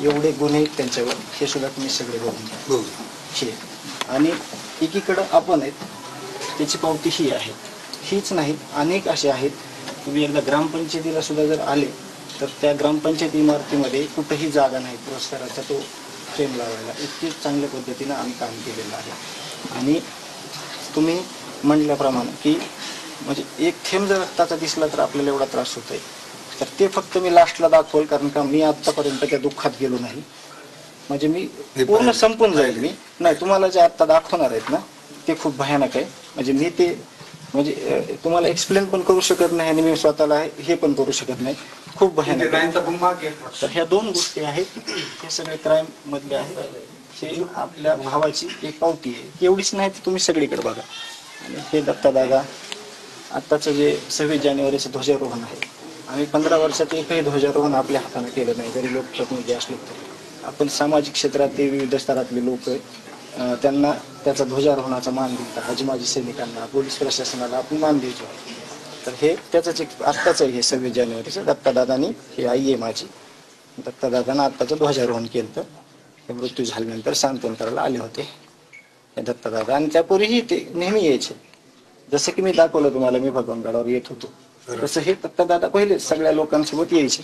एवढे गुन्हे त्यांच्यावर, हे सुद्धा तुम्ही सगळे बघून घ्या. हे आणि एकीकडं आपण आहेत त्याची पावती ही आहे. हीच नाही, अनेक असे आहेत. तुम्ही एकदा ग्रामपंचायतीला सुद्धा जर आले तर त्या ग्रामपंचायत इमारतीमध्ये कुठेही जागा नाही पुरस्काराचा तो फ्रेम लावायला. इतकी चांगल्या पद्धतीनं आम्ही काम केलेलं आहे. आणि तुम्ही म्हणल्याप्रमाणे की म्हणजे एक थेंब जर रक्ताचा दिसला तर आपल्याला एवढा त्रास होतोय, तर ते फक्त मी लास्टला दाखवल, कारण का मी आतापर्यंत त्या दुःखात गेलो नाही. म्हणजे मी पूर्ण संपून जाईल. मी नाही, तुम्हाला जे आता दाखवणार आहेत ना ते खूप भयानक आहे. म्हणजे मी ते म्हणजे तुम्हाला एक्सप्लेन पण करू शकत नाही आणि मी स्वतःला हे पण करू शकत नाही. खूप भयानक आहे. तर ह्या दोन गोष्टी आहेत, हे सगळे क्राईम मधले आहेत. हे आपल्या भावाची एक पावती आहे. एवढीच नाही तर तुम्ही सगळीकडे बघा. आणि हे दत्तादादा आत्ताचं जे 26 जानेवारीचं ध्वजारोहण आहे, आम्ही 15 वर्षात एकही ध्वजारोहण आपल्या हाताने केलं नाही, जरी लोकप्रतिनिधी असले तरी. आपण सामाजिक क्षेत्रातले विविध स्तरातले लोक त्यांना त्याचा ध्वजारोहणाचा मान दिला. हजमाजी सैनिकांना, पोलीस प्रशासनाला आपण मान द्यायचो. तर हे त्याचंच एक आत्ताच आहे. हे 26 जानेवारीचं दत्तादादांनी, हे आई आहे माझी, दत्तादादांना आत्ताचं ध्वजारोहण केलं. ते मृत्यू झाल्यानंतर सांत्वन करायला आले होते हे दत्तादादा. आणि त्यापूर्वीही ते नेहमी यायचे. जसं की मी दाखवलं तुम्हाला, मी भगवानगडावर येत होतो, तसं हे दत्तादादा पहिले सगळ्या लोकांसोबत यायचे.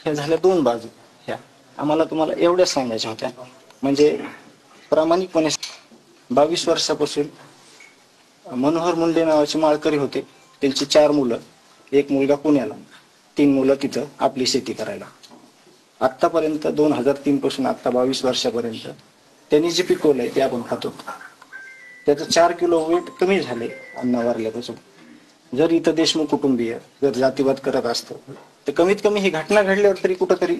हे झाल्या दोन बाजू. ह्या आम्हाला तुम्हाला एवढ्या सांगायच्या होत्या. म्हणजे प्रामाणिकपणे 22 वर्षापासून मनोहर मुंडे नावाचे माळकरी होते. त्यांची 4 मुलं, एक मुलगा पुण्याला, 3 मुलं तिथं आपली शेती करायला. आतापर्यंत 2003 पासून आता 22 वर्षापर्यंत त्यांनी जे पिकवलंय ते आपण खातो. त्याचं 4 किलो वेट कमी झाले अन्न वारल्यापासून. जर इथं देशमुख कुटुंबीय जर जातीवाद करत असतं तर कमीत कमी ही घटना घडल्यावर तरी कुठंतरी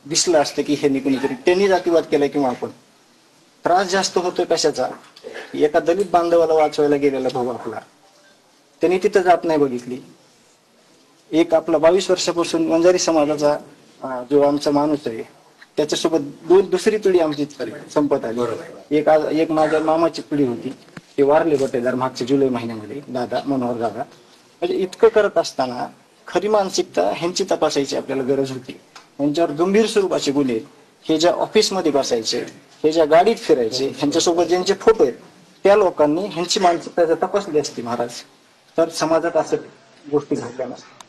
दिसलं असतं की हे कुणीतरी त्यांनी जातीवाद केलाय किंवा आपण. त्रास जास्त होतोय कशाचा? एका दलित बांधवाला वाचवायला गेलेला भाऊ आपला, त्यांनी तिथं जात नाही बघितली. एक आपला 22 वर्षापासून वंजारी समाजाचा जो आमचा माणूस आहे त्याच्यासोबत दुसरी पिढी आमची संपत आली. एक माझ्या मामाची पिढी होती, ते वारले बटेदार मागच्या जुलै महिन्यामध्ये, दादा मनोहर दादा. म्हणजे इतकं करत असताना खरी मानसिकता ह्यांची तपासायची आपल्याला गरज होती. ह्यांच्यावर गंभीर स्वरूपाचे गुन्हे, हे ज्या ऑफिसमध्ये बसायचे, हे ज्या गाडीत फिरायचे, ह्यांच्यासोबत ज्यांचे फोटो आहेत, त्या लोकांनी ह्यांची मानसिकता तपासली असती महाराज, तर समाजात असं गोष्टी घडल्या नसत्या.